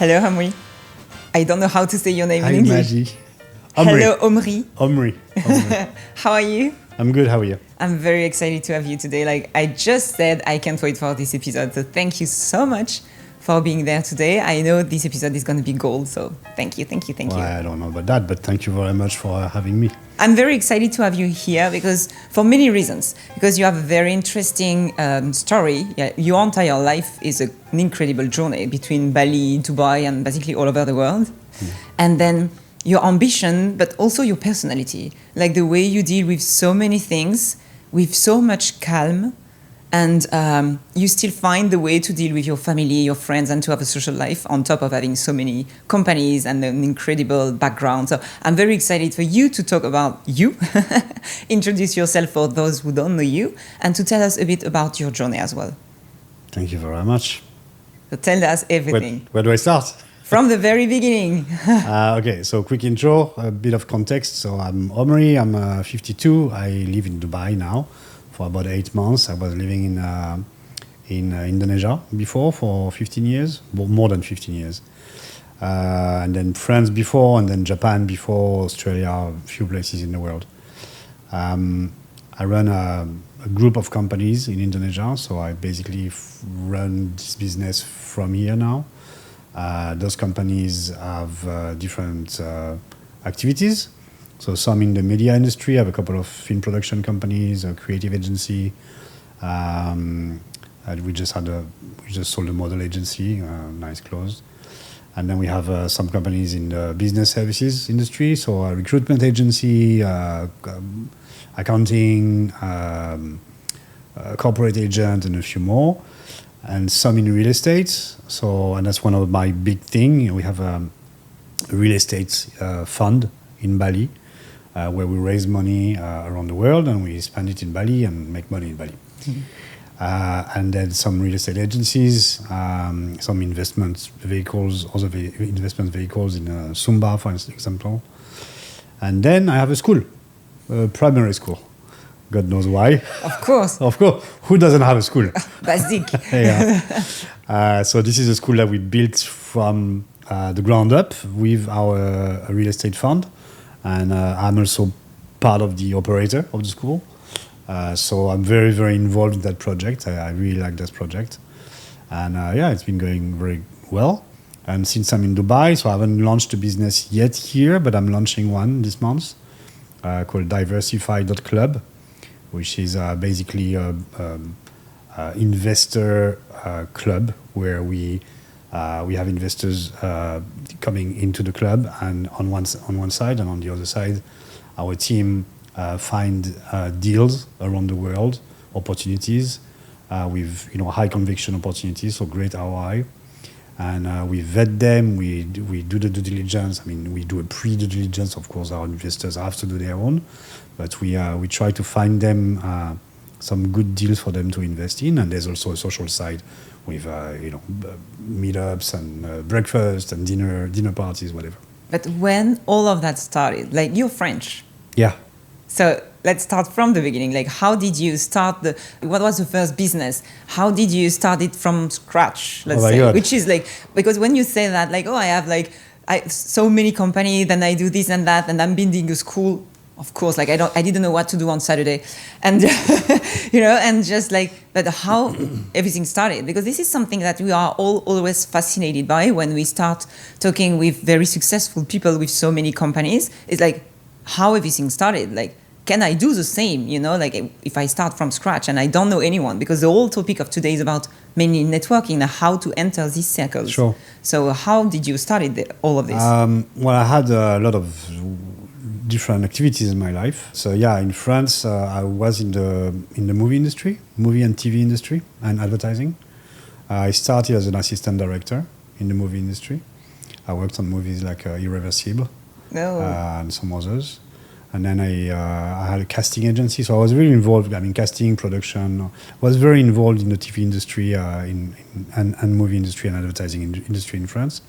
Hello, Omri. I don't know how to say your name Hi, in English. Maggie. Omri. Hello, Omri. Omri. How are you? I'm good. How are you? I'm very excited to have you today. Like I just said, I can't wait for this episode. So thank you so much for being there today. I know this episode is going to be gold. So thank you. Well, I don't know about that, but thank you very much for having me. I'm very excited to have you here because for many reasons. Because you have a very interesting story. Yeah, your entire life is an incredible journey between Bali, Dubai, and basically all over the world. And then your ambition, but also your personality, like the way you deal with so many things with so much calm, and you still find the way to deal with your family, your friends, and to have a social life on top of having so many companies and an incredible background. So I'm very excited for you to talk about you, introduce yourself for those who don't know you, and to tell us a bit about your journey as well. Thank you very much. So tell us everything. Where do I start? From the very beginning. Okay, so quick intro, a bit of context. So I'm Omri, I'm 52. I live in Dubai now for about 8 months. I was living in Indonesia before for 15 years, more than 15 years. And then France before, and then Japan before, Australia, a few places in the world. I run a group of companies in Indonesia, so I basically run this business from here now. Those companies have different activities. So some in the media industry. I have a couple of film production companies, a creative agency. We just sold a model agency, nice closed. And then we have some companies in the business services industry. So a recruitment agency, accounting, corporate agent, and a few more. And some in real estate. And that's one of my big thing. We have a real estate fund in Bali, where we raise money around the world and we spend it in Bali and make money in Bali. And then some real estate agencies, some investment vehicles, investment vehicles in Sumba, for example. And then I have a school, a primary school. God knows why. Of course. Of course. Who doesn't have a school? Basic. Yeah. So this is a school that we built from the ground up with our real estate fund. And I'm also part of the operator of the school. So I'm very, very involved in that project. I really like that project. And it's been going very well. And since I'm in Dubai, so I haven't launched a business yet here, but I'm launching one this month called diversify.club, which is basically an investor club where we have investors coming into the club, and on one side, and on the other side, our team find deals around the world, opportunities with high conviction opportunities, so great ROI, and we vet them. We do the due diligence. I mean, we do a pre-due diligence. Of course, our investors have to do their own, but we try to find them some good deals for them to invest in. And there's also a social side with meetups and breakfast and dinner parties, whatever. But when all of that started, like you're French. Yeah. So let's start from the beginning. Like, how did you start what was the first business? How did you start it from scratch, let's say? God. Which is like, because when you say that, like, I have so many companies, then I do this and that, and I'm building a school. Of course, like I didn't know what to do on Saturday, and and just like, but how everything started, because this is something that we are all always fascinated by when we start talking with very successful people with so many companies. It's like how everything started. Like, can I do the same? Like if I start from scratch and I don't know anyone, because the whole topic of today is about mainly networking and how to enter these circles. Sure. So how did you start all of this? Well, I had a lot of different activities in my life. So in France, I was in the movie industry, movie and TV industry, and advertising. I started as an assistant director in the movie industry. I worked on movies like Irreversible and some others. And then I had a casting agency, so I was really involved. I mean, casting, production. I was very involved in the TV industry, and movie industry and advertising industry in France.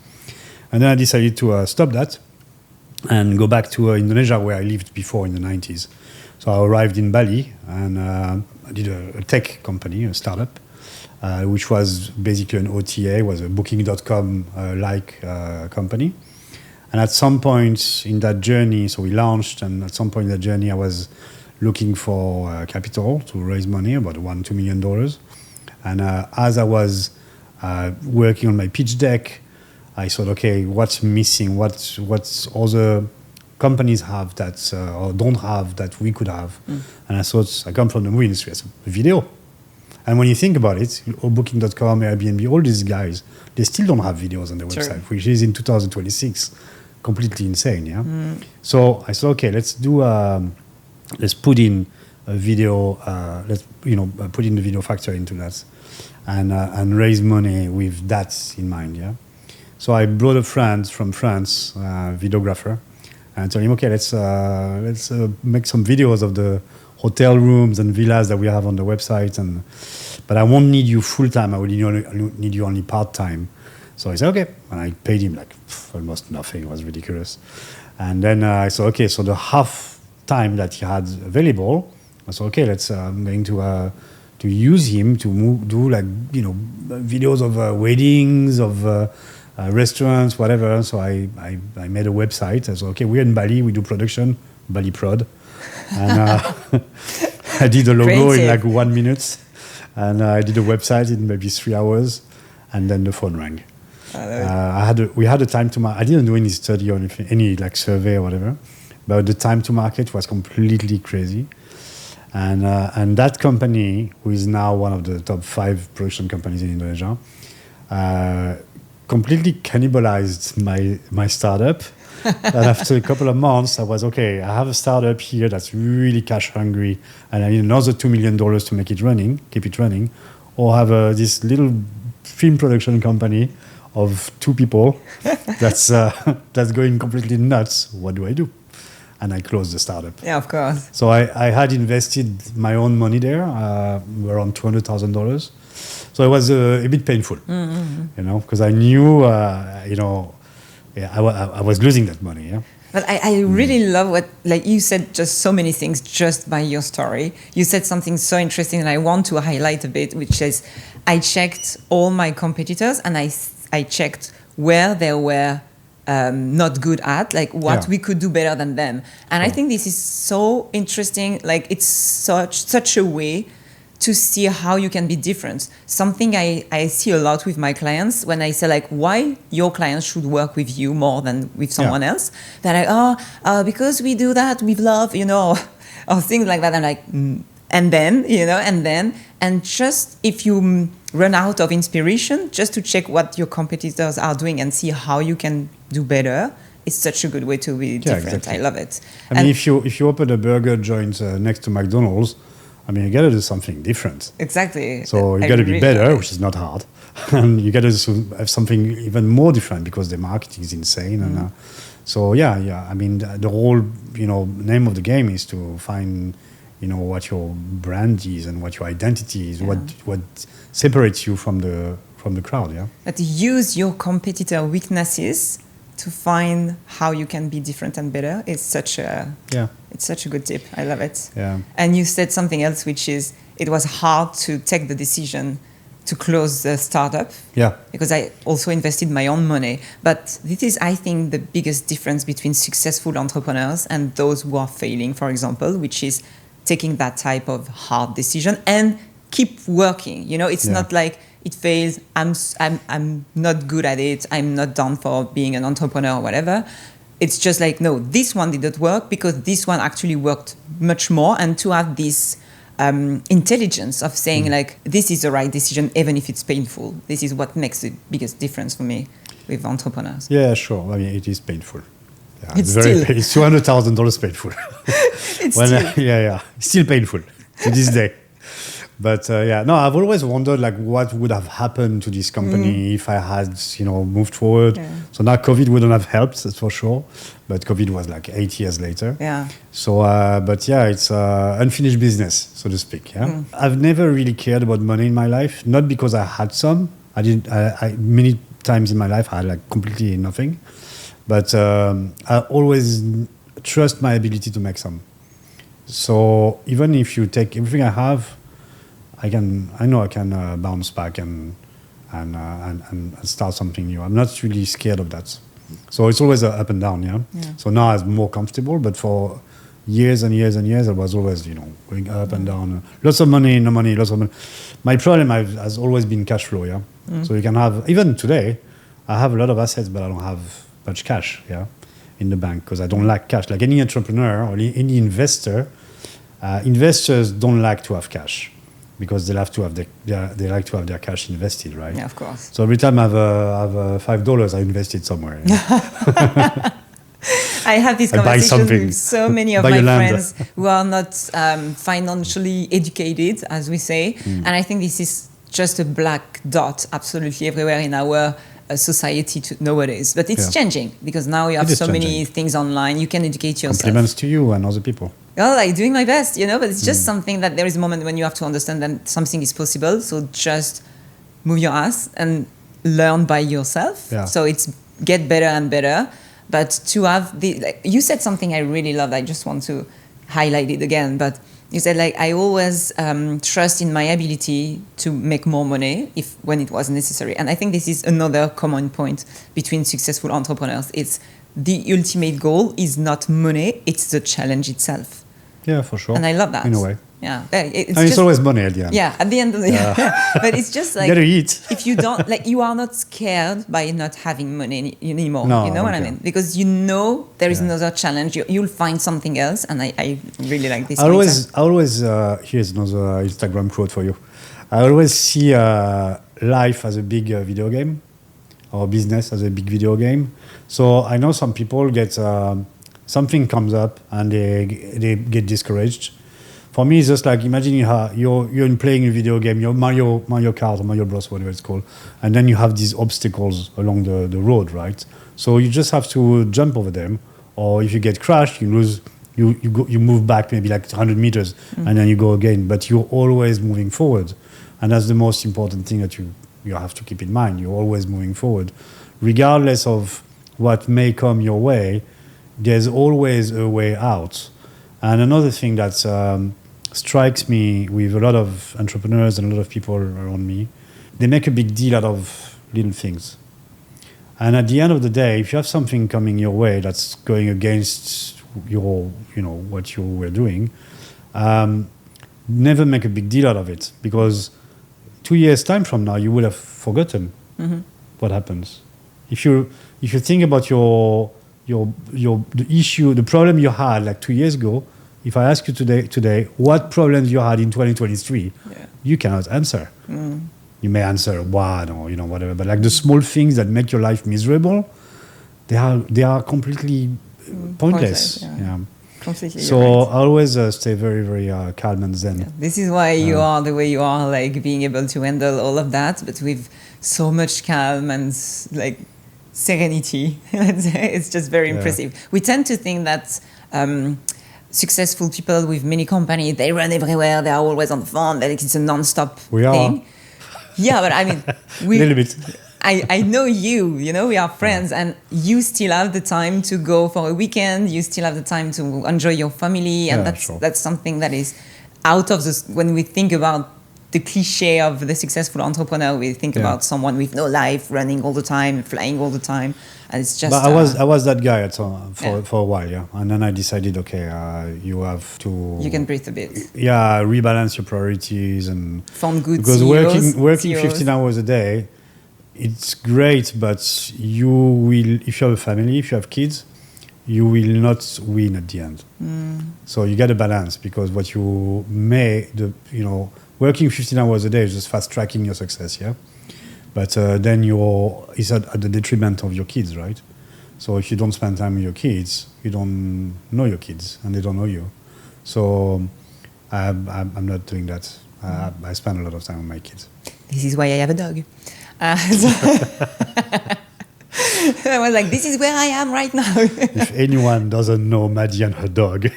And then I decided to stop that and go back to Indonesia, where I lived before in the 90s. So I arrived in Bali, and I did a tech company, a startup, which was basically an OTA, was a Booking.com like company. And at some point in that journey, so we launched, and at some point in that journey, I was looking for capital to raise money, about $1-2 million. And as I was working on my pitch deck, I thought, okay, what's missing? What's other companies have that or don't have that we could have? And I thought, I come from the movie industry, I said, video. And when you think about it, Booking.com, Airbnb, all these guys, they still don't have videos on their website, which is in 2026, completely insane, yeah? So I thought, okay, let's put in a video, put in the video factor into that and raise money with that in mind, yeah? So I brought a friend from France, videographer, and told him, okay, let's make some videos of the hotel rooms and villas that we have on the website, but I won't need you full time. I will need you only part time. So I said, okay, and I paid him like almost nothing. It was ridiculous. And then I said, okay, so the half time that he had available, I said, okay, I'm going to use him to do like videos of weddings, of restaurants, whatever. So I made a website. I said, okay, we're in Bali, we do production, Bali Prod. And I did a logo in like 1 minute. And I did a website in maybe 3 hours. And then the phone rang. We had a time to market. I didn't do any study or anything, any like survey or whatever. But the time to market was completely crazy. And that company, who is now one of the top 5 production companies in Indonesia, completely cannibalized my startup. And after a couple of months, I was, okay, I have a startup here that's really cash hungry, and I need another $2 million to make it running, keep it running, or have this little film production company of 2 people that's going completely nuts. What do I do? And I closed the startup. Yeah, of course. So I had invested my own money there, around $200,000. So it was a bit painful, because I knew, I was losing that money. Yeah. But I really love what, like you said, just so many things just by your story. You said something so interesting, and I want to highlight a bit, which is I checked all my competitors, and I checked where they were not good at, like what we could do better than them. And I think this is so interesting. Like it's such a way to see how you can be different. Something I see a lot with my clients when I say like why your clients should work with you more than with someone else. They're like, because we do that with love, or things like that. I'm like, and just if you run out of inspiration, just to check what your competitors are doing and see how you can do better. It's such a good way to be different. Exactly. I love it. I mean, if you open a burger joint next to McDonald's, I mean, you got to do something different. Exactly. So you got to be better, which is not hard. And you got to have something even more different because the marketing is insane. And so, I mean, the whole, name of the game is to find, what your brand is and what your identity is, what separates you from the crowd, yeah? But use your competitor weaknesses to find how you can be different and better. It's such a good tip. I love it. Yeah. And you said something else, which is it was hard to take the decision to close the startup. Yeah. Because I also invested my own money. But this is, I think, the biggest difference between successful entrepreneurs and those who are failing, for example, which is taking that type of hard decision and keep working. It's not like it fails, I'm not good at it, I'm not done for being an entrepreneur or whatever. It's just like, no, this one didn't work because this one actually worked much more. And to have this intelligence of saying like, this is the right decision, even if it's painful. This is what makes the biggest difference for me with entrepreneurs. Yeah, sure. I mean, it is painful. Yeah, it's $200,000 painful. It's still painful to this day. But I've always wondered like what would have happened to this company if I had, moved forward. Yeah. So now COVID wouldn't have helped, that's for sure. But COVID was like 8 years later. Yeah. So, it's unfinished business, so to speak. Yeah. I've never really cared about money in my life, not because I had some. I many times in my life I had like completely nothing. But I always trust my ability to make some. So even if you take everything I have, I know I can bounce back and start something new. I'm not really scared of that. So it's always up and down, yeah. So now I'm more comfortable, but for years and years and years, I was always, going up and down. Lots of money, no money, lots of money. My problem has always been cash flow, yeah. So you can have, even today, I have a lot of assets, but I don't have much cash, yeah, in the bank because I don't like cash. Like any entrepreneur or any investor, investors don't like to have cash because they like to have their cash invested, right? Yeah, of course. So every time I have $5, I invest it somewhere. I have this conversation with so many of my friends who are not financially educated, as we say, and I think this is just a black dot absolutely everywhere in our society nowadays. But it's changing because now you have so many things online. You can educate yourself. Compliments to you and other people. Well, like doing my best, but it's just something that there is a moment when you have to understand that something is possible. So just move your ass and learn by yourself. Yeah. So it's get better and better. But to have you said something I really loved. I just want to highlight it again. But you said I always trust in my ability to make more money when it was necessary. And I think this is another common point between successful entrepreneurs. It's the ultimate goal is not money; it's the challenge itself. Yeah, for sure. And I love that. In a way. Yeah, it's always money at the end. Yeah, at the end of the day. But it's just like you gotta eat. If you don't you are not scared by not having money anymore. No, you know what I mean? Because there is another challenge. You'll find something else, and I really like this. I always here's another Instagram quote for you. I always see life as a big video game, or business as a big video game. So I know some people get something comes up and they get discouraged. For me, it's just like imagine you're playing a video game, you're Mario Kart or Mario Bros, whatever it's called, and then you have these obstacles along the road, right? So you just have to jump over them, or if you get crashed, you move back maybe like 100 meters, and then you go again. But you're always moving forward, and that's the most important thing that you have to keep in mind. You're always moving forward, regardless of what may come your way. There's always a way out. And another thing that strikes me with a lot of entrepreneurs and a lot of people around me, they make a big deal out of little things. And at the end of the day, if you have something coming your way that's going against what you were doing, never make a big deal out of it, because 2 years' time from now, you would have forgotten what happens. If you think about the issue, the problem you had like 2 years ago, if I ask you today what problems you had in 2023, you cannot answer. You may answer one or whatever, but like the small things that make your life miserable, they are completely pointless. Yeah. Completely. So I always stay very, very calm and zen. Yeah. This is why you are the way you are, like being able to handle all of that, but with so much calm and like serenity. It's just very impressive. We tend to think that successful people with many companies, they run everywhere, they are always on the phone, that it's a non-stop thing. Yeah, but I mean, a little bit. I know you, we are friends, and you still have the time to go for a weekend, you still have the time to enjoy your family, and that's something that is out of this. When we think about the cliche of the successful entrepreneur, we think about someone with no life, running all the time, flying all the time, and it's just. But I was that guy for a while, and then I decided, okay, you have to. You can breathe a bit. Yeah, rebalance your priorities and. Found good because CEOs, working 15 hours a day, it's great, but you will, if you have a family, if you have kids, you will not win at the end. So you got to balance, because what you working 15 hours a day is just fast tracking your success, but then it's at the detriment of your kids, right? So if you don't spend time with your kids, you don't know your kids, and they don't know you. So I'm not doing that. I spend a lot of time with my kids. This is why I have a dog. I was like, this is where I am right now. If anyone doesn't know Maddie and her dog.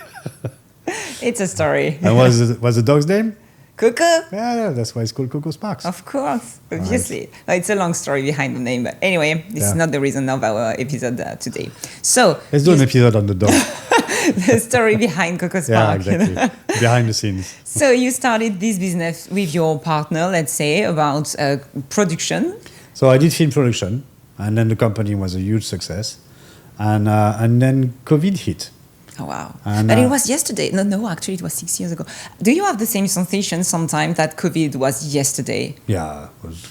It's a story. And what's the dog's name? Coco. Yeah, that's why it's called Coco Sparks. Of course, obviously. Right. It's a long story behind the name, but anyway, this is not the reason of our episode today. So let's do an episode on the dog. the story behind Coco Yeah, Spark. You exactly. know? Behind the scenes. So you started this business with your partner, let's say, about production. So I did film production, and then the company was a huge success, and then COVID hit. Oh, wow. And, but it was yesterday. No, actually, it was 6 years ago. Do you have the same sensation sometimes that COVID was yesterday? Yeah,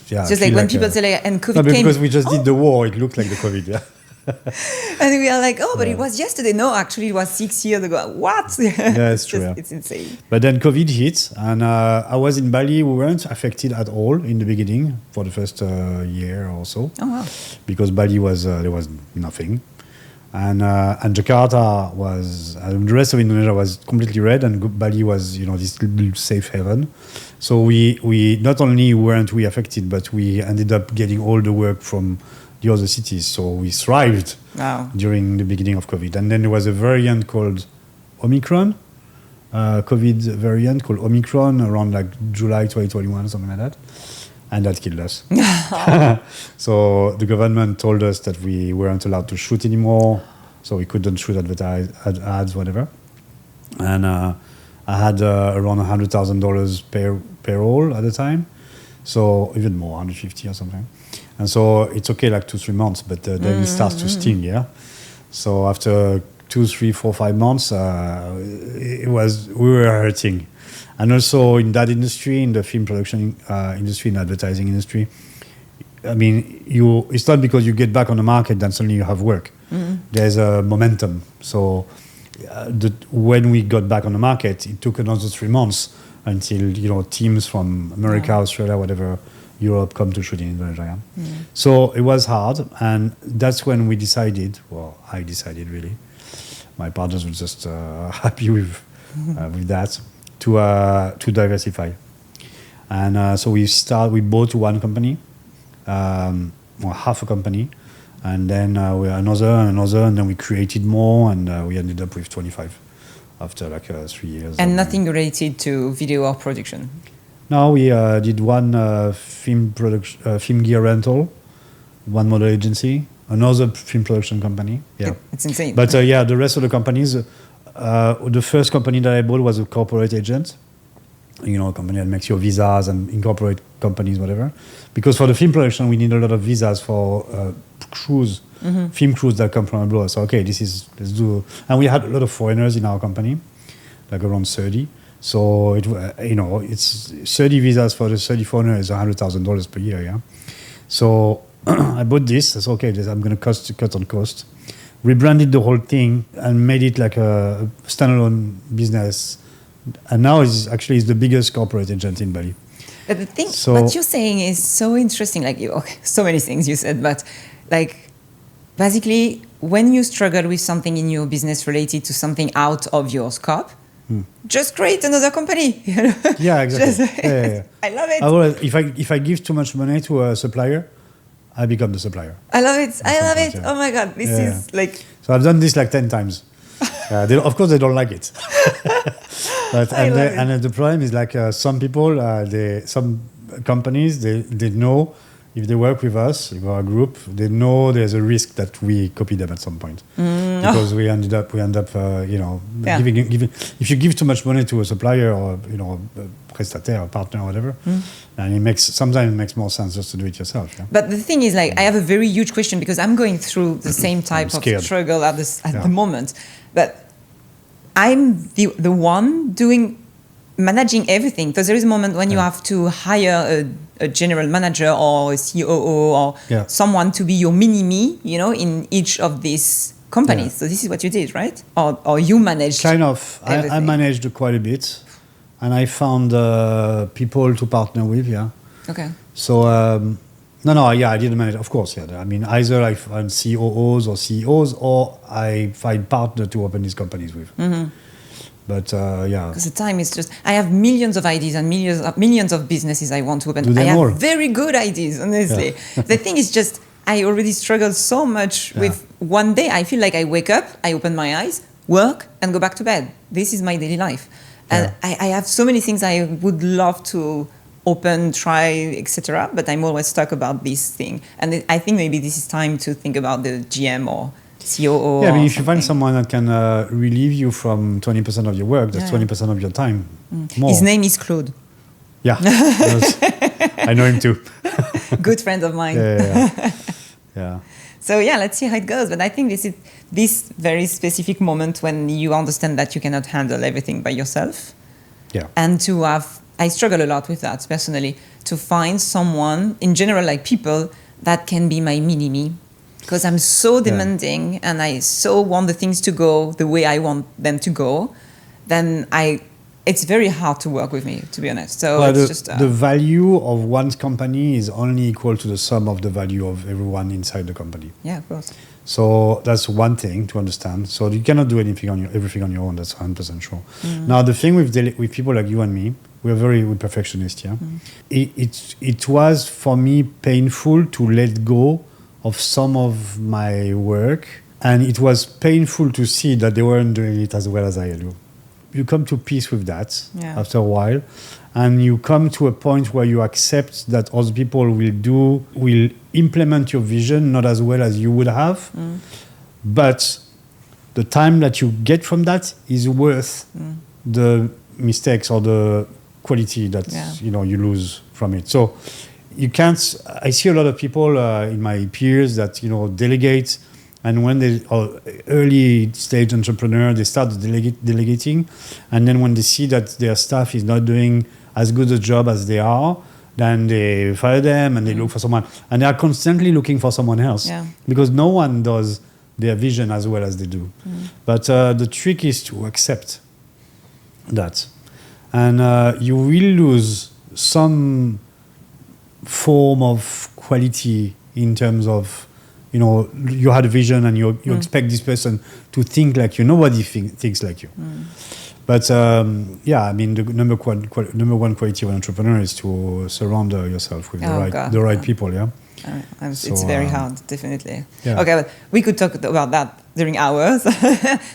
Just like when people say, like, and COVID came. Because we just did the war, it looked like the COVID. Yeah. And we are like, oh, but it was yesterday. No, actually, it was 6 years ago. What? Yeah, it's true. Yeah. It's insane. But then COVID hit, and I was in Bali. We weren't affected at all in the beginning for the first year or so. Oh, wow. Because Bali was there was nothing, and Jakarta was, the rest of Indonesia was completely red, and Bali was, this little safe haven. So we not only weren't we affected, but we ended up getting all the work from the other cities. So we thrived during the beginning of COVID. And then there was a variant called Omicron, COVID variant called Omicron around like July 2021, something like that. And that killed us. So the government told us that we weren't allowed to shoot anymore. So we couldn't shoot ads, whatever. And I had around $100,000 payroll at the time. So even more, 150 or something. And so it's okay like 2-3 months, but then it starts to sting, yeah. So after 2, 3, 4, 5 months, we were hurting. And also in that industry, in the film production industry, in advertising industry, I mean, it's not because you get back on the market that suddenly you have work. There's a momentum. So when we got back on the market, it took another 3 months until teams from America, Australia, whatever, Europe come to shoot in Indonesia. So it was hard, and that's when we decided. Well, I decided really. My partners were just happy with that to diversify, and so we bought one company, half a company, and then another, and then we created more, and we ended up with 25 after like 3 years. And nothing related to video or production? No, we did one film gear rental, one model agency, another film production company. Yeah, it's insane. But the rest of the companies, the first company that I bought was a corporate agent. A company that makes your visas and incorporate companies, whatever. Because for the film production, we need a lot of visas for crews, film crews that come from abroad. So let's do. And we had a lot of foreigners in our company, like around 30. So it's 30 visas for the 30 foreigners is $100,000 per year. Yeah. So I bought this. I said, I'm going to cut on cost. Rebranded the whole thing and made it like a standalone business. And now it's the biggest corporate agent in Bali. But the thing, what you're saying is so interesting. Like so many things you said, but like basically, when you struggle with something in your business related to something out of your scope. Just create another company. Yeah, exactly. Yeah. I love it. If I give too much money to a supplier, I become the supplier. I love it. Yeah. Oh my God, this is like. So I've done this like 10 times. Of course, they don't like it. And the problem is like some people, some companies, they know if they work with us, with our group, they know there's a risk that we copy them at some point. Because we end up, giving. If you give too much money to a supplier or a prestataire, a partner, or whatever, and sometimes it makes more sense just to do it yourself. Yeah? But the thing is, like, I have a very huge question because I'm going through the same type of struggle at the moment, but I'm the one managing everything. Because there is a moment when you have to hire a general manager or a COO or someone to be your mini-me, in each of these companies. So this is what you did, right? Or you managed kind of. I managed quite a bit. And I found people to partner with, Okay. So, I didn't manage, of course, I mean, either I find COOs or CEOs or I find partner to open these companies with. But because the time is just, I have millions of ideas and millions of businesses I want to open. I have very good ideas, honestly. The thing is just, I already struggled so much with one day. I feel like I wake up, I open my eyes, work, and go back to bed. This is my daily life. And I have so many things I would love to open, try, etc. But I'm always stuck about this thing. And I think maybe this is time to think about the GM or COO. Yeah, I mean, or if you find something. someone that can relieve you from 20% of your work, that's 20% of your time more. His name is Claude. Yeah, I know him too. Good friend of mine. Yeah. So yeah, let's see how it goes. But I think this is this very specific moment when you understand that you cannot handle everything by yourself. Yeah. And to have, I struggle a lot with that personally, to find someone, in general, like people, that can be my mini-me. Because I'm so demanding and I so want the things to go the way I want them to go, then it's very hard to work with me, to be honest. So well, it's just... the value of one's company is only equal to the sum of the value of everyone inside the company. Yeah, of course. So that's one thing to understand. So you cannot do everything on your own. That's 100% sure. Now the thing with people like you and me, we're perfectionists. Yeah, it was for me painful to let go of some of my work, and it was painful to see that they weren't doing it as well as I do. You come to peace with that after a while, and you come to a point where you accept that other people will implement your vision not as well as you would have, but the time that you get from that is worth the mistakes or the quality that you lose from it. So you can't. I see a lot of people in my peers that delegate. And when they are early stage entrepreneur, they start delegating. And then when they see that their staff is not doing as good a job as they are, then they fire them and they look for someone. And they are constantly looking for someone else because no one does their vision as well as they do. But the trick is to accept that. And you will lose some form of quality in terms of you had a vision and you expect this person to think like you. Nobody thinks like you. But I mean, the number one quality of an entrepreneur is to surround yourself with the right people. Yeah. It's very hard, definitely. Yeah. Okay, but we could talk about that during hours.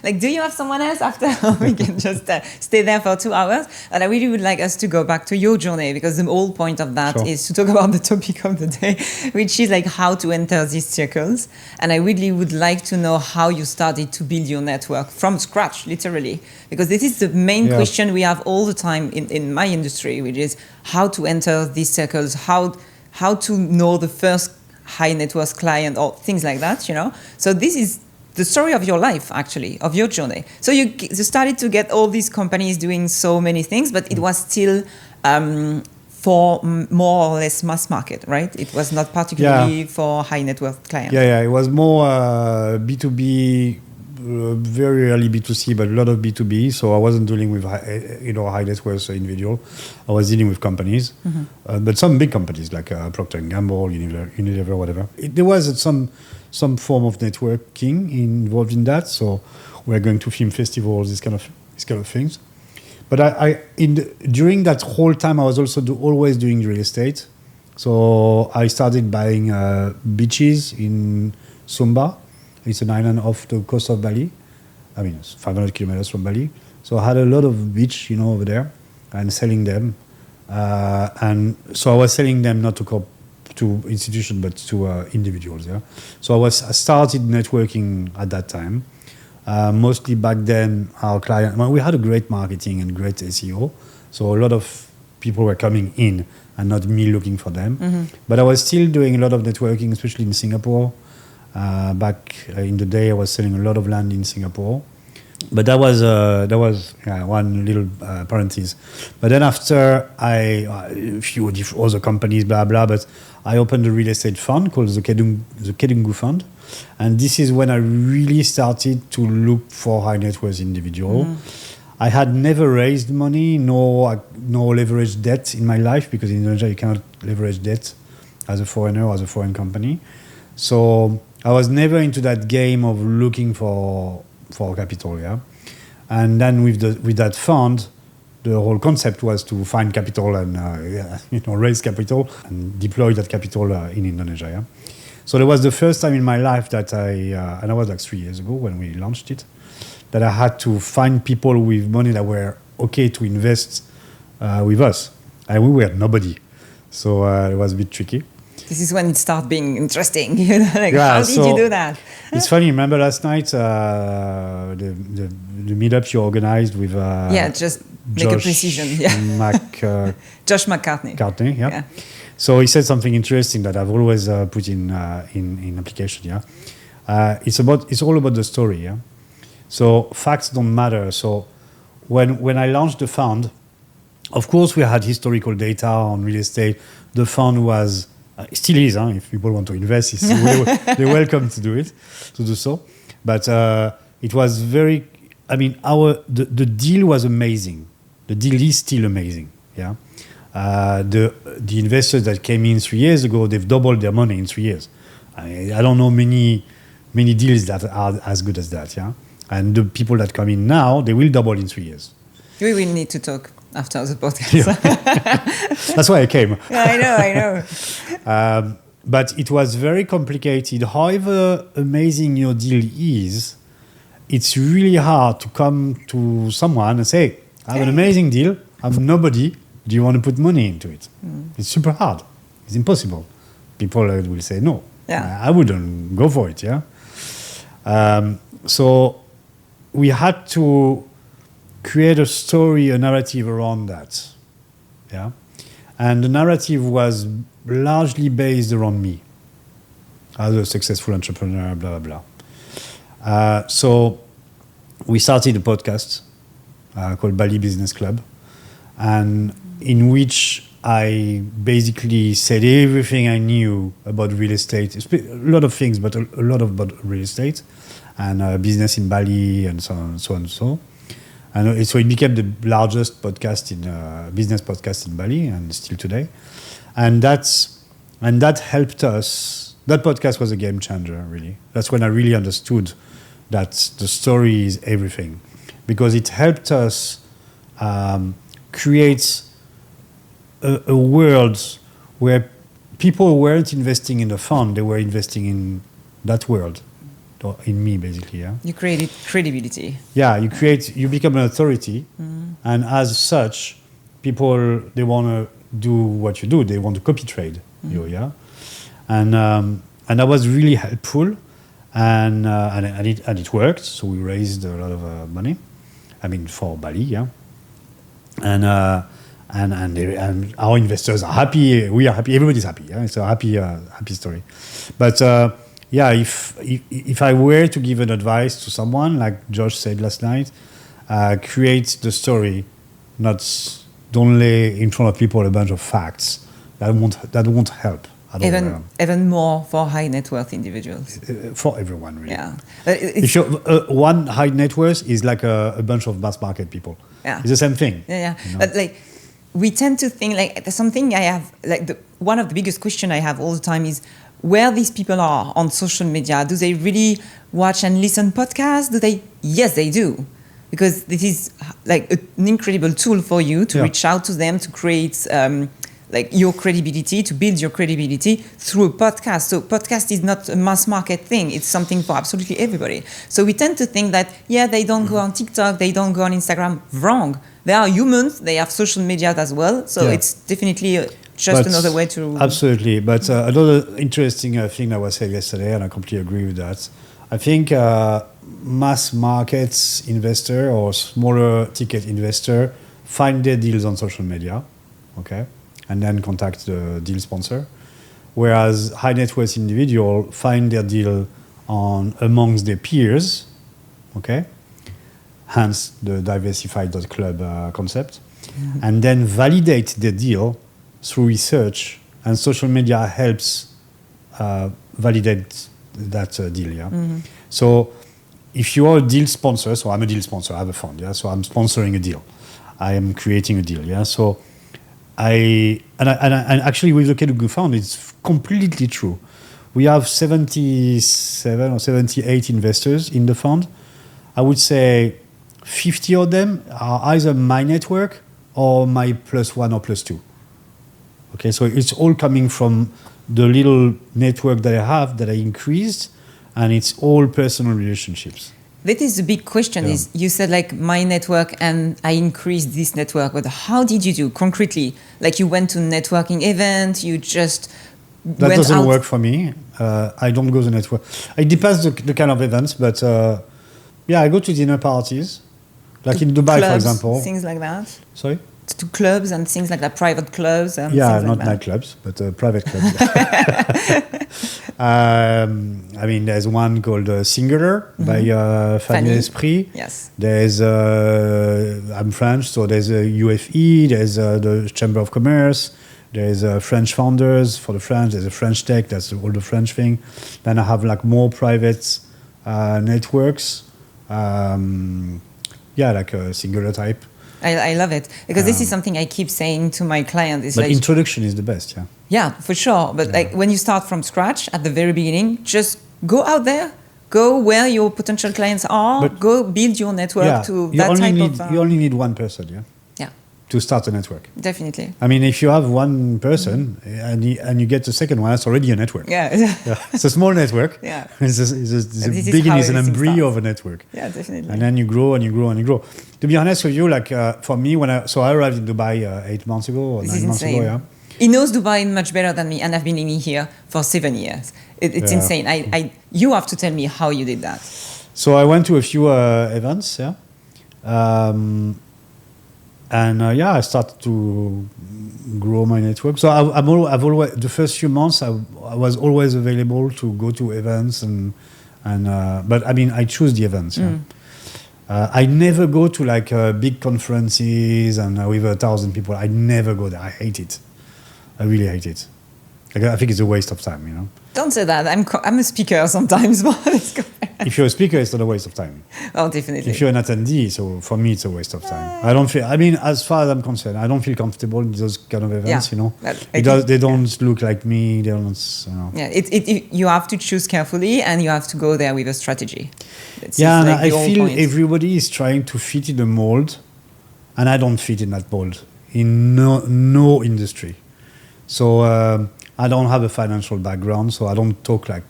Like, do you have someone else after? We can just stay there for 2 hours. And I really would like us to go back to your journey, because the whole point of that is to talk about the topic of the day, which is like how to enter these circles. And I really would like to know how you started to build your network from scratch, literally, because this is the main question we have all the time in my industry, which is how to enter these circles, how to know the first high net worth client or things like that, So this is the story of your life, actually, of your journey. So you started to get all these companies doing so many things, but it was still for more or less mass market, right? It was not particularly for high net worth clients. Yeah. It was more B2B, very early B2C, but a lot of B2B. So I wasn't dealing with high net worth individual. I was dealing with companies, but some big companies like Procter & Gamble, Unilever, whatever. There was some form of networking involved in that. So we're going to film festivals, these kind of things. But during that whole time, I was also always doing real estate. So I started buying beaches in Sumba. It's an island off the coast of Bali. I mean, it's 500 kilometers from Bali. So I had a lot of beach, over there, and selling them. And so I was selling them not to institutions, but to individuals. Yeah. So I started networking at that time. Mostly back then, our client. Well, we had a great marketing and great SEO. So a lot of people were coming in, and not me looking for them. But I was still doing a lot of networking, especially in Singapore. Back in the day, I was selling a lot of land in Singapore, but that was one little parenthesis. But then after a few other companies, blah blah. But I opened a real estate fund called the Kedungu Fund, and this is when I really started to look for high net worth individual. I had never raised money, no leveraged debt in my life, because in Indonesia you cannot leverage debt as a foreigner or as a foreign company. So I was never into that game of looking for capital, yeah. And then with that fund, the whole concept was to find capital and raise capital and deploy that capital in Indonesia, yeah. So that was the first time in my life that and that was like 3 years ago when we launched it, that I had to find people with money that were okay to invest with us, and we were nobody, so it was a bit tricky. This is when it starts being interesting. You know, like, Yeah, how did you do that? It's funny. Remember last night the meetup you organized with Just make a Josh precision. Yeah. Josh McCartney. Yeah. So he said something interesting that I've always put in application. Yeah. It's all about the story. Yeah. So facts don't matter. So when I launched the fund, of course we had historical data on real estate. The fund was still is. If people want to invest, they're welcome to do so. But it was very. I mean, the deal was amazing. The deal is still amazing. Yeah. The investors that came in 3 years ago, they've doubled their money in 3 years. I don't know many deals that are as good as that. Yeah. And the people that come in now, they will double in 3 years. We will need to talk after the podcast. Yeah. That's why I came. Yeah, I know. But it was very complicated. However amazing your deal is, it's really hard to come to someone and say, I have an amazing deal, I'm nobody, do you want to put money into it? It's super hard. It's impossible. People will say no. Yeah. I wouldn't go for it, yeah? So we had to create a story, a narrative around that, yeah? And the narrative was largely based around me as a successful entrepreneur, blah, blah, blah. So we started a podcast called Bali Business Club, and in which I basically said everything I knew about real estate, a lot of things, but a lot about real estate and business in Bali and so on and so on and so. And so it became the largest podcast business podcast in Bali, and still today. And that helped us. That podcast was a game changer, really. That's when I really understood that the story is everything, because it helped us create a world where people weren't investing in the fund; they were investing in that world, or in me, basically. Yeah. You created credibility. Yeah, you become an authority, and as such, people, they want to do what you do. They want to copy trade you, yeah, and that was really helpful, and it worked. So we raised a lot of money, I mean, for Bali, yeah, and our investors are happy. We are happy. Everybody's happy. Yeah, it's a happy story, but. Yeah, if I were to give an advice to someone, like Josh said last night, create the story, don't lay in front of people a bunch of facts. That won't help at all. Even more for high net worth individuals. For everyone, really. Yeah. If you're one high net worth is like a bunch of mass market people. Yeah. It's the same thing. Yeah. You know? But like, we tend to think like there's something I have, like one of the biggest questions I have all the time is, where these people are on social media. Do they really watch and listen podcasts? Yes, they do. Because this is like an incredible tool for you to reach out to them, to create like your credibility, to build your credibility through a podcast. So podcast is not a mass market thing. It's something for absolutely everybody. So we tend to think that, they don't go on TikTok, they don't go on Instagram. Wrong. They are humans. They have social media as well. So it's definitely another way to... Absolutely. But another interesting thing that was said yesterday, and I completely agree with that, I think mass markets investor or smaller ticket investor find their deals on social media, okay, and then contact the deal sponsor, whereas high net worth individual find their deal amongst their peers, okay, hence the diversified.club concept, and then validate the deal through research, and social media helps validate that deal. Yeah. So if you are a deal sponsor, so I'm a deal sponsor, I have a fund. Yeah. So I'm sponsoring a deal. I am creating a deal. Yeah. So and actually with the Kedugu Fund, it's completely true. We have 77 or 78 investors in the fund. I would say 50 of them are either my network or my +1 or +2. Okay, so it's all coming from the little network that I have that I increased, and it's all personal relationships. That is the big question. Is you said like my network and I increased this network, but how did you do concretely? Like you went to networking event, you just That doesn't work for me. I don't go to network. It depends the kind of events, but I go to dinner parties, like to in Dubai, clubs, for example. Things like that. Sorry? To clubs and things like that, private clubs. And Yeah, things not like that. nightclubs, but private clubs. I mean, there's one called Singular by Fanny Esprit. Yes. There's, I'm French, so there's a UFE, there's the Chamber of Commerce, there's French Founders for the French, there's a French Tech, that's all the French thing. Then I have like more private networks, like a Singular type. I love it because this is something I keep saying to my client. Is but like, introduction is the best, yeah. Yeah, for sure. But like when you start from scratch at the very beginning, just go out there, go where your potential clients are, go build your network to that type of. You only need one person, Yeah. to start a network. Definitely. I mean, if you have one person and you get the second one, that's already a network. Yeah. It's a small network. Yeah. It's an embryo of a network. Yeah, definitely. And then you grow and you grow and you grow. To be honest with you, like for me, I arrived in Dubai 8 months ago or 9 months ago. Yeah. He knows Dubai much better than me, and I've been living here for 7 years. It's insane. You have to tell me how you did that. So I went to a few events, yeah. I started to grow my network. So I've always, the first few months, I was always available to go to events but I mean, I choose the events. Yeah. I never go to like big conferences and with 1,000 people. I never go there. I hate it. I really hate it. Like, I think it's a waste of time, you know. Don't say that. I'm a speaker sometimes, but if you're a speaker, it's not a waste of time. Oh, definitely. If you're an attendee, so for me, it's a waste of time. I mean, as far as I'm concerned, I don't feel comfortable in those kind of events, you know. They don't look like me. They don't, you know. Yeah, you have to choose carefully and you have to go there with a strategy. And I feel everybody is trying to fit in a mold, and I don't fit in that mold in no industry. So I don't have a financial background, so I don't talk like,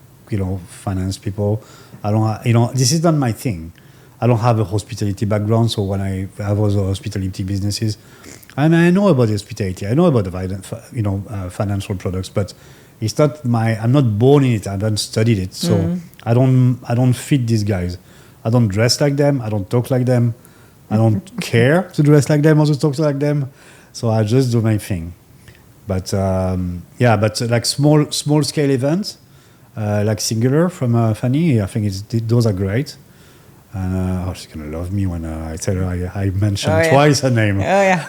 finance people. I don't this is not my thing. I don't have a hospitality background, so when I have other hospitality businesses, I mean, I know about hospitality, I know about the financial products, but it's not I'm not born in it. I haven't studied it, so I don't fit these guys. I don't dress like them. I don't talk like them. I don't care to dress like them or to talk like them. So I just do my thing. But like small scale events, like Singular from Fanny, I think those are great. And she's gonna love me when I tell her I mentioned twice her name. Oh yeah,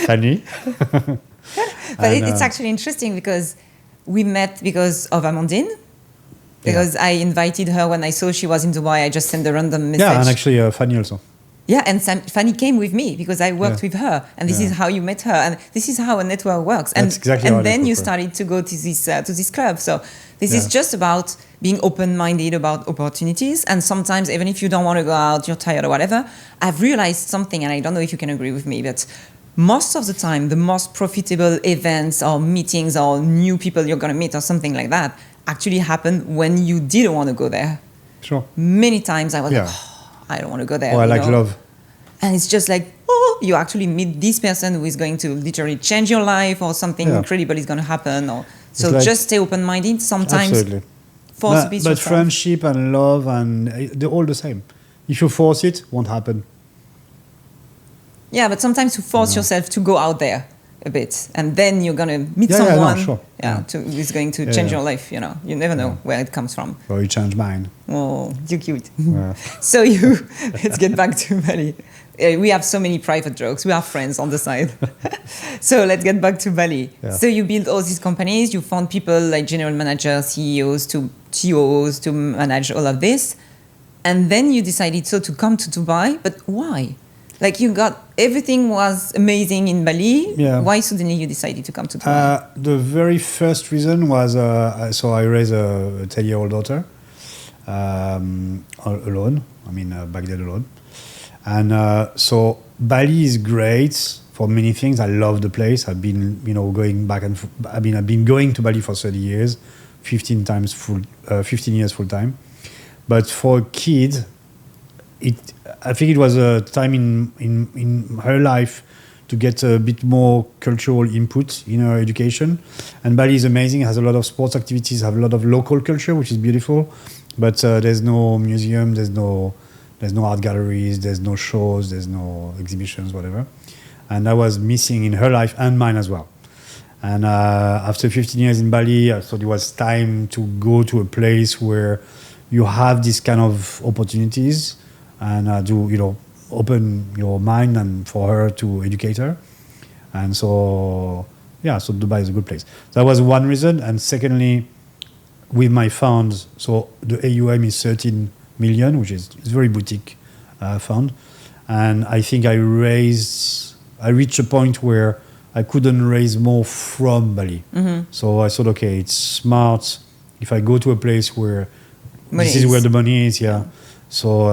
Fanny. But it's actually interesting because we met because of Amandine. Because I invited her when I saw she was in Dubai. I just sent a random message. Yeah, and actually Fanny also. Yeah, and Fanny came with me because I worked with her, and this is how you met her, and this is how a network works. And that's exactly how then you started to go to this club. So this is just about being open-minded about opportunities. And sometimes, even if you don't want to go out, you're tired or whatever, I've realized something, and I don't know if you can agree with me, but most of the time, the most profitable events or meetings or new people you're going to meet or something like that actually happen when you didn't want to go there. Sure. Many times I was like, I don't want to go there. I like love. And it's just like, you actually meet this person who is going to literally change your life, or something incredible is going to happen. So like, just stay open-minded. Sometimes absolutely. Force a bit but friendship and love, and they're all the same. If you force it won't happen. Yeah, but sometimes to force yourself to go out there a bit, and then you're going to meet someone who's going to change your life. You never know where it comes from. Or you change mine. Oh, you're cute. So let's get back to Bali. We have so many private jokes. We are friends on the side. So let's get back to Bali. Yeah. So you build all these companies. You found people like general managers, CEOs, to COOs to manage all of this. And then you decided to come to Dubai. But why? Like everything was amazing in Bali. Yeah. Why suddenly you decided to come to Dubai? The very first reason was, I raised a 10-year-old daughter alone. Back then alone. And so Bali is great for many things. I love the place. I've been, going back and I've been going to Bali for 30 years, 15 years full time. But for a kid, I think it was a time in her life to get a bit more cultural input in our education. And Bali is amazing, has a lot of sports activities, have a lot of local culture, which is beautiful. But there's no museum, there's no art galleries, there's no shows, there's no exhibitions, whatever. And that was missing in her life and mine as well. And after 15 years in Bali, I thought it was time to go to a place where you have this kind of opportunities and open your mind and for her to educate her. And so Dubai is a good place. That was one reason. And secondly, with my funds, so the AUM is 13 million, which is very boutique fund. And I think I reached a point where I couldn't raise more from Bali. Mm-hmm. So I thought, okay, it's smart if I go to a place where this is where the money is, yeah. So,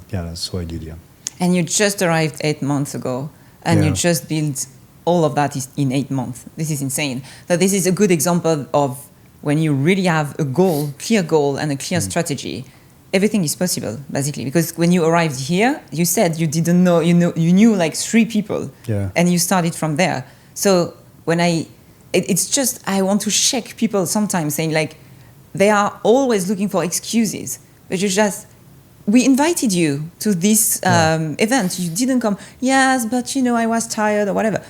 that's what I did, yeah. And you just arrived 8 months ago, and you just built all of that in 8 months. This is insane. So this is a good example of when you really have a clear goal and a clear strategy, everything is possible, basically. Because when you arrived here, you said you didn't know, you knew like 3 people, and you started from there. So when it's just, I want to shake people sometimes saying like, they are always looking for excuses, but we invited you to this event. You didn't come. Yes, but I was tired or whatever.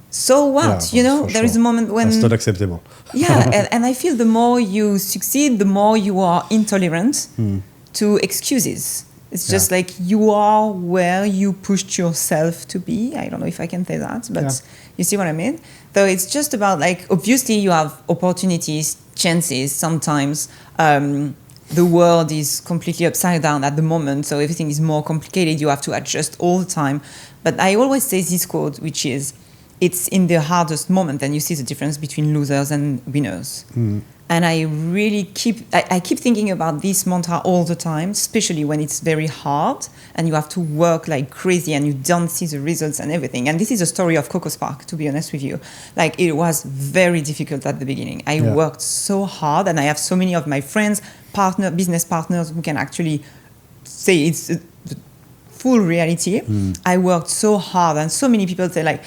So what? There is a moment when... That's not acceptable. and I feel the more you succeed, the more you are intolerant to excuses. It's just like you are where you pushed yourself to be. I don't know if I can say that, but you see what I mean? So it's just about like, obviously you have opportunities, chances sometimes. The world is completely upside down at the moment, so everything is more complicated. You have to adjust all the time. But I always say this quote, which is, it's in the hardest moment and you see the difference between losers and winners. And I really keep thinking about this mantra all the time, especially when it's very hard and you have to work like crazy and you don't see the results and everything. And this is a story of Coco Spark, to be honest with you. Like, it was very difficult at the beginning. I worked so hard, and I have so many of my friends, business partners who can actually say it's the full reality. I worked so hard, and so many people say like,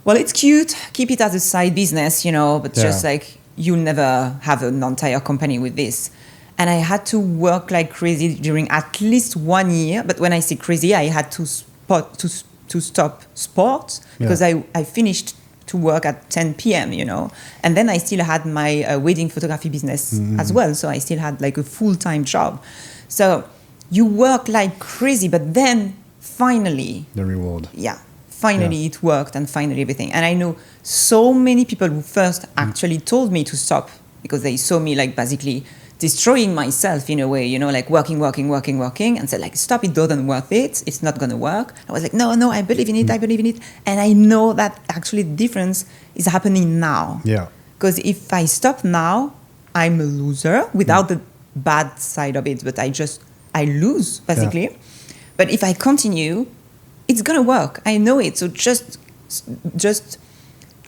well, it's cute, keep it as a side business, but just like, you'll never have an entire company with this. And I had to work like crazy during at least 1 year. But when I say crazy, I had to stop sports because I finished to work at 10 p.m., And then I still had my wedding photography business as well. So I still had like a full-time job. So you work like crazy, but then finally... The reward. Yeah. Finally, it worked, and finally everything. And I know so many people who first actually told me to stop because they saw me like basically destroying myself in a way, like working, and said like, stop, it doesn't worth it. It's not going to work. I was like, no, I believe in it. I believe in it. And I know that actually the difference is happening now. Yeah. Because if I stop now, I'm a loser without the bad side of it, but I lose basically. Yeah. But if I continue, it's going to work. I know it. So just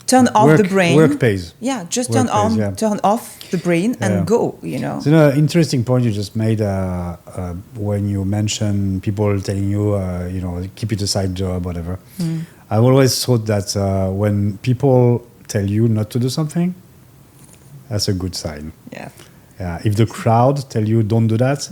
turn off the brain. Work pays. Yeah, just turn off the brain and go, So interesting point you just made when you mentioned people telling you, keep it a side job, whatever. I've always thought that when people tell you not to do something, that's a good sign. Yeah. If the crowd tell you don't do that,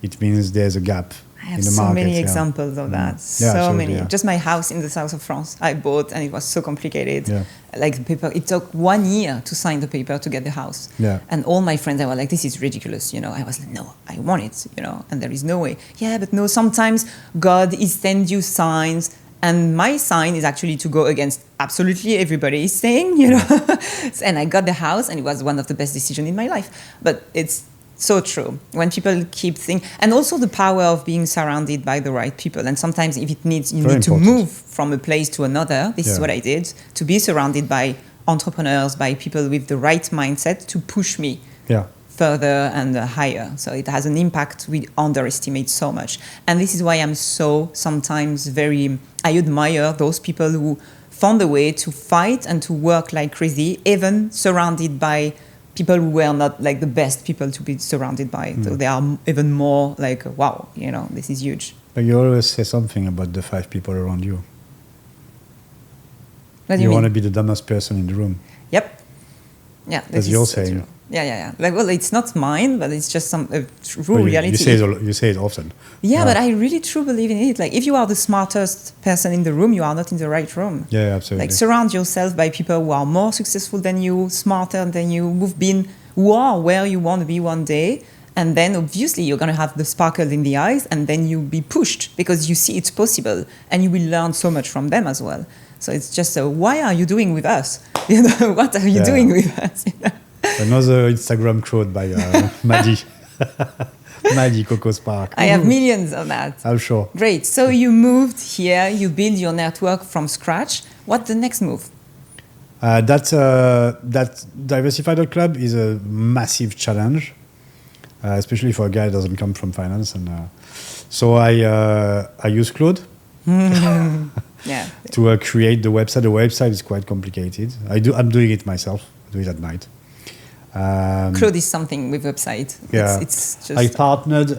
it means there's a gap. I have so many examples of that. So many. Yeah. Just my house in the south of France, I bought, and it was so complicated. Yeah. Like the paper, it took 1 year to sign the paper to get the house. Yeah. And all my friends, I was like, this is ridiculous. I was like, no, I want it, and there is no way. Yeah, but no, sometimes God sends you signs. And my sign is actually to go against absolutely everybody is saying, And I got the house, and it was one of the best decisions in my life. But it's so true. When people keep thinking, and also the power of being surrounded by the right people. And sometimes if it needs, you need to move from a place to another. This is what I did, to be surrounded by entrepreneurs, by people with the right mindset to push me further and higher. So it has an impact we underestimate so much. And this is why I'm so sometimes I admire those people who found a way to fight and to work like crazy, even surrounded by people who were not like the best people to be surrounded by. So they are even more like, wow, this is huge. But you always say something about the 5 people around you. What do You you want to mean? be the dumbest person in the room. Yep. Yeah. That's is your so saying. true. Yeah. Like, well, it's not mine, but it's just some true But reality. you say it often. Yeah, but I really truly believe in it. Like, if you are the smartest person in the room, you are not in the right room. Yeah, absolutely. Like, surround yourself by people who are more successful than you, smarter than you, who are where you want to be one day. And then obviously you're going to have the sparkle in the eyes, and then you'll be pushed because you see it's possible, and you will learn so much from them as well. So it's just why are you doing with us? You know, what are you doing with us? You know? Another Instagram quote by Maddie. Maddie Coco Spark. I have millions of that. I'm sure. Great. So you moved here, you build your network from scratch. What's the next move? That Diversified Club is a massive challenge, especially for a guy that doesn't come from finance. And so I use Claude to create the website. The website is quite complicated. I'm doing it myself. I do it at night. Claude is something with website. Yeah, it's just. I partnered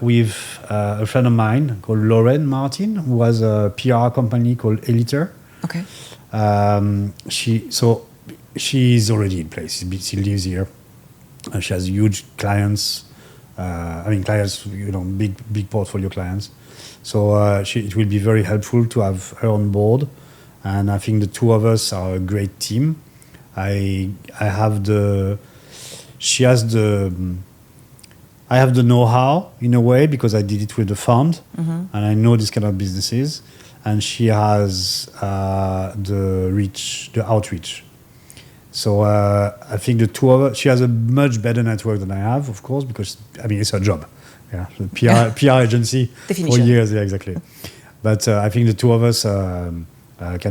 with a friend of mine called Lauren Martin, who has a PR company called Eliter. Okay. She's already in place. She lives here. She has huge clients. Clients, big portfolio clients. So it will be very helpful to have her on board. And I think the two of us are a great team. I have the know-how in a way because I did it with the fund, and I know this kind of businesses. And she has the outreach. So I think the two of us, she has a much better network than I have, of course, because it's her job. Yeah, the PR agency for years. Yeah, exactly. But I think the two of us can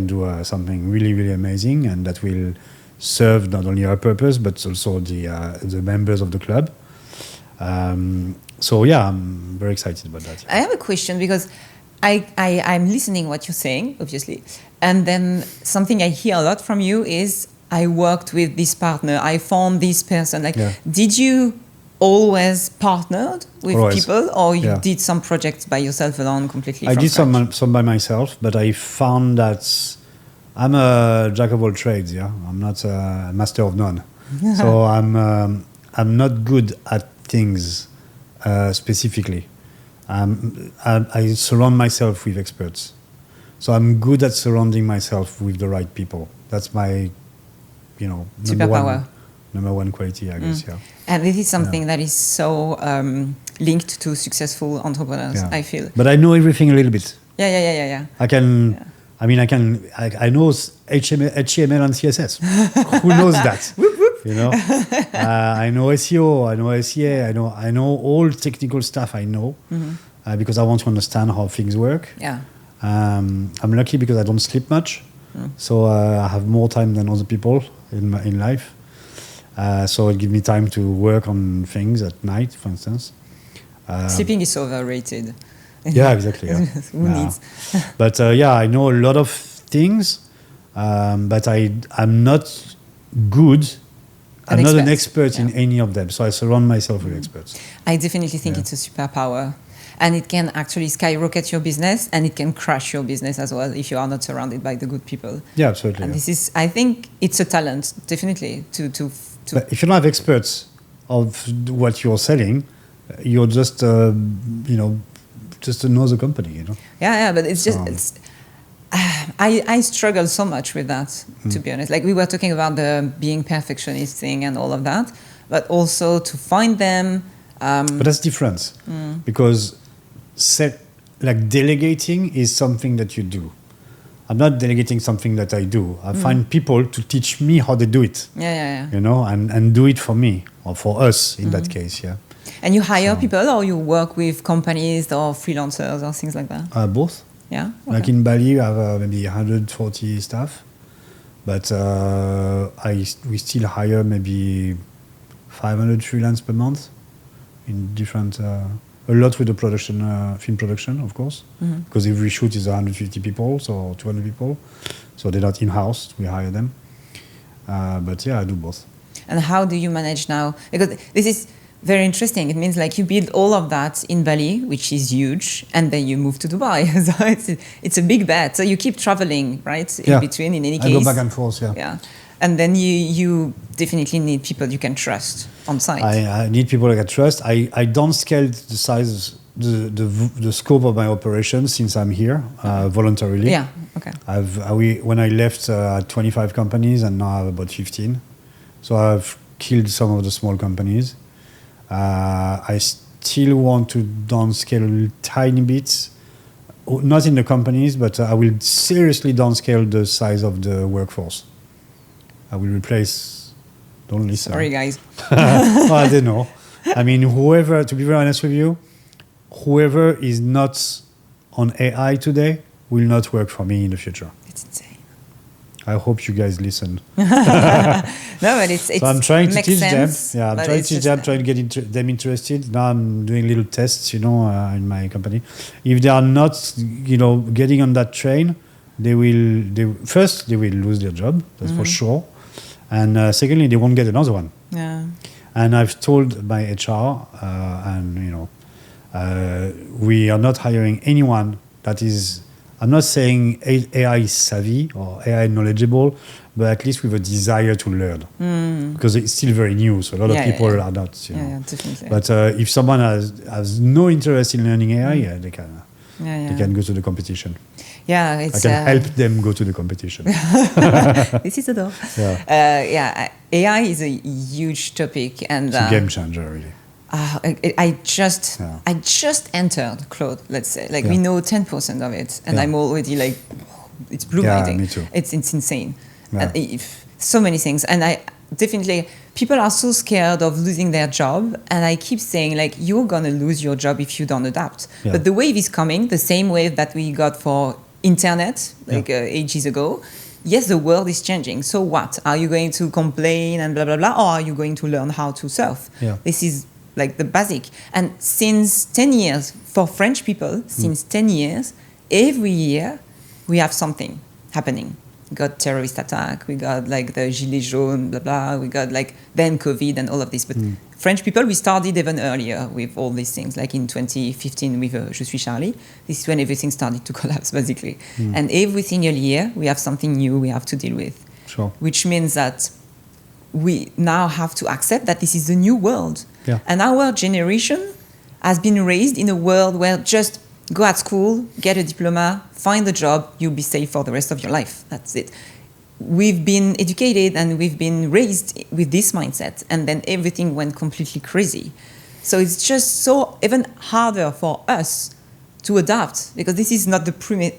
do something really, really amazing, and that will serve not only our purpose but also the members of the club. So yeah, I'm very excited about that. I have a question because I'm listening what you're saying, obviously, and then something I hear a lot from you is I worked with this partner, I found this person. Did you always partnered with people, or you did some projects by yourself alone completely? I did some by myself, but I found that I'm a jack of all trades. Yeah, I'm not a master of none. So I'm not good at things specifically. I surround myself with experts. So I'm good at surrounding myself with the right people. That's my, number one quality, I guess. Yeah. And this is something that is so linked to successful entrepreneurs, I feel. But I know everything a little bit. Yeah. I can. Yeah. I know HTML and CSS. Who knows that? I know SEO, I know SEA, I know all technical stuff. I know because I want to understand how things work. Yeah. I'm lucky because I don't sleep much, so I have more time than other people in life. So it gives me time to work on things at night, for instance. Sleeping is overrated. Yeah, exactly. Yeah. Who needs? But I know a lot of things, but I'm not good. I'm not an expert in any of them, so I surround myself with experts. I definitely think it's a superpower. And it can actually skyrocket your business, and it can crash your business as well if you are not surrounded by the good people. Yeah, absolutely. And this is, I think it's a talent, definitely, to But if you don't have experts of what you're selling, you're just, just another company, Yeah, but it's just, I struggle so much with that, to be honest. Like, we were talking about the being perfectionist thing and all of that, but also to find them. But that's different because delegating is something that you do. I'm not delegating something that I do. I find people to teach me how they do it. Yeah. And do it for me or for us in that case, yeah. And you hire people, or you work with companies or freelancers or things like that? Both. Yeah. Okay. Like in Bali, I have maybe 140 staff, but we still hire maybe 500 freelance per month in different. A lot with the production, film production, of course, because every shoot is 150 people, so 200 people, so they're not in-house. We hire them, but I do both. And how do you manage now? Because this is Very interesting. It means like you build all of that in Bali, which is huge, and then you move to Dubai. So it's a big bet. So you keep traveling, right? In between, in any case. I go back and forth, Yeah. And then you definitely need people you can trust on site. I need people I can trust. I don't scale the size, the scope of my operation since I'm here voluntarily. Yeah, okay. When I left, I had 25 companies and now I have about 15. So I've killed some of the small companies. I still want to downscale tiny bits, not in the companies, but I will seriously downscale the size of the workforce. I will replace. Don't listen. Sorry, guys. Well, I don't know. I mean, whoever, to be very honest with you, whoever is not on AI today will not work for me in the future. It's insane. I hope you guys listen. No, but it's so I'm trying to teach sense, them. Yeah, I'm trying to teach them, trying to get them interested. Now I'm doing little tests, in my company. If they are not, getting on that train, they will lose their job. That's for sure. And secondly, they won't get another one. Yeah. And I've told my HR, we are not hiring anyone that is. I'm not saying AI savvy or AI knowledgeable, but at least with a desire to learn, because it's still very new. So a lot of people are not. Yeah, definitely. But if someone has no interest in learning AI, they can. They can go to the competition. Yeah, I can help them go to the competition. This is the door. Yeah. AI is a huge topic, and it's a game changer, really. I just entered Claude, let's say. We know 10% of it, and I'm already like, it's blue lighting. Me too. It's insane. Yeah. And so many things. And I definitely, people are so scared of losing their job, and I keep saying, you're going to lose your job if you don't adapt. Yeah. But the wave is coming, the same wave that we got for internet, ages ago. Yes, the world is changing. So what? Are you going to complain and blah, blah, blah, or are you going to learn how to surf? Yeah. This is the basic. And since 10 years, for French people, since 10 years, every year we have something happening. We got terrorist attack, we got the Gilets jaunes, blah, blah, we got then COVID and all of this. But French people, we started even earlier with all these things, in 2015 with Je suis Charlie. This is when everything started to collapse, basically. And every single year we have something new we have to deal with. Sure. Which means that we now have to accept that this is the new world. Yeah. And our generation has been raised in a world where just go at school, get a diploma, find a job, you'll be safe for the rest of your life. That's it. We've been educated and we've been raised with this mindset, and then everything went completely crazy. So it's just so even harder for us to adapt, because this is not the promise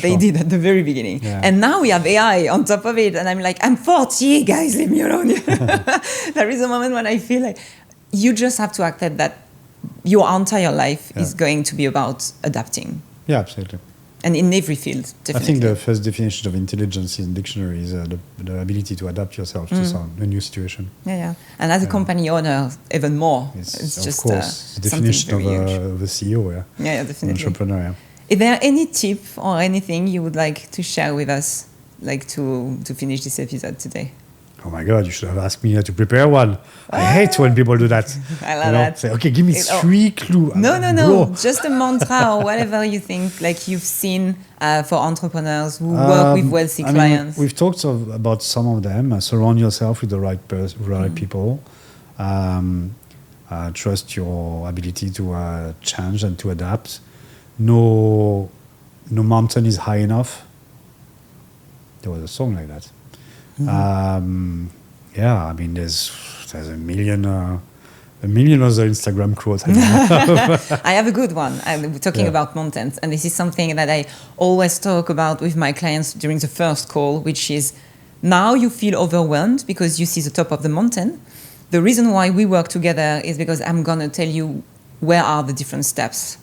they did at the very beginning. Yeah. And now we have AI on top of it, and I'm I'm 40, guys, leave me alone. There is a moment when I feel you just have to accept that your entire life is going to be about adapting. Yeah, absolutely. And in every field, definitely. I think the first definition of intelligence in the dictionary is the ability to adapt yourself to a new situation. Yeah. And as a company owner, even more. It's just of course, the definition of a CEO, Yeah, definitely. An entrepreneur, yeah. Is there any tip or anything you would like to share with us, to finish this episode today? Oh my God, you should have asked me to prepare one. I hate when people do that. I love that. Say, okay, give me 3 clues. No. Just a mantra or whatever you think, you've seen for entrepreneurs who work with wealthy clients. We've talked about some of them. Surround yourself with the right people. Trust your ability to change and to adapt. No mountain is high enough. There was a song like that. There's a million other Instagram quotes. I have a good one. I'm talking about mountains, and this is something that I always talk about with my clients during the first call, which is now you feel overwhelmed because you see the top of the mountain. The reason why we work together is because I'm going to tell you where are the different steps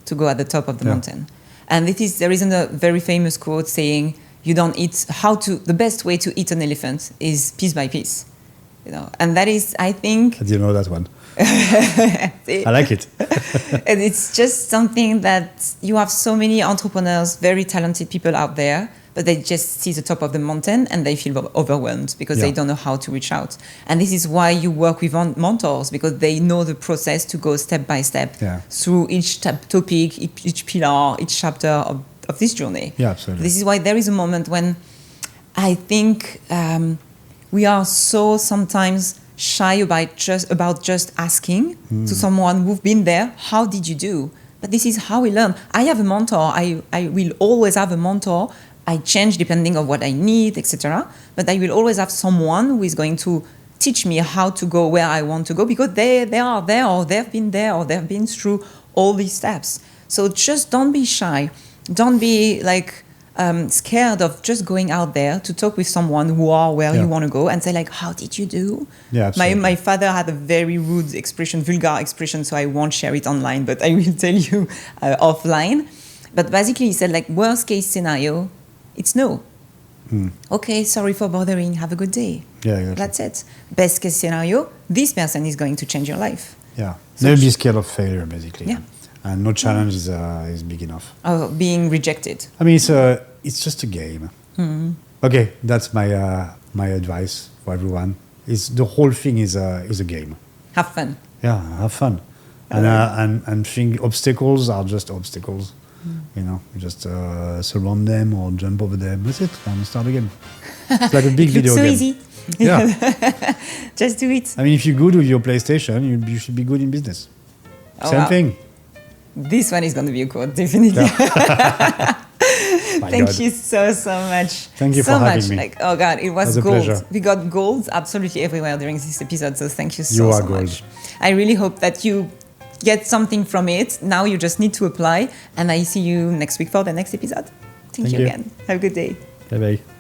to go at the top of the mountain. And there is a very famous quote saying, the best way to eat an elephant is piece by piece, and that is, I think. I didn't know that one. I like it. And it's just something that you have so many entrepreneurs, very talented people out there, but they just see the top of the mountain and they feel overwhelmed because they don't know how to reach out. And this is why you work with mentors, because they know the process to go step by step through each topic, each pillar, each chapter of this journey. Yeah, absolutely. This is why there is a moment when I think we are so sometimes shy about just asking to someone who've been there, how did you do? But this is how we learn. I have a mentor. I will always have a mentor. I change depending on what I need, etc. But I will always have someone who is going to teach me how to go where I want to go, because they are there, or they've been there, or they've been through all these steps. So just don't be shy. Don't be like scared of just going out there to talk with someone who are where you want to go and say like, how did you do? Yeah, absolutely. My father had a very rude expression, vulgar expression, so I won't share it online, but I will tell you offline. But basically he said like, worst case scenario, it's no. Okay, sorry for bothering, have a good day. Yeah, exactly. That's it. Best case scenario, this person is going to change your life. Yeah, so never be scared of failure, basically. Yeah. And no challenge is big enough. Oh, being rejected. I mean, it's just a game. Okay, that's my advice for everyone. Is the whole thing is a game. Have fun. Yeah, have fun, and think obstacles are just obstacles. You know, you just surround them or jump over them. That's it. And start again. It's like a big video so game. Easy. Yeah. Just do it. I mean, if you're good with your PlayStation, you should be good in business. Same thing. This one is going to be a quote, definitely. Yeah. Thank you so much. Thank you so for much. having me. Like, oh God, it was a gold. pleasure. We got gold absolutely everywhere during this episode. So thank you You are so gold. much. I really hope that you get something from it. Now you just need to apply. And I see you next week for the next episode. Thank you again. Have a good day. Bye bye.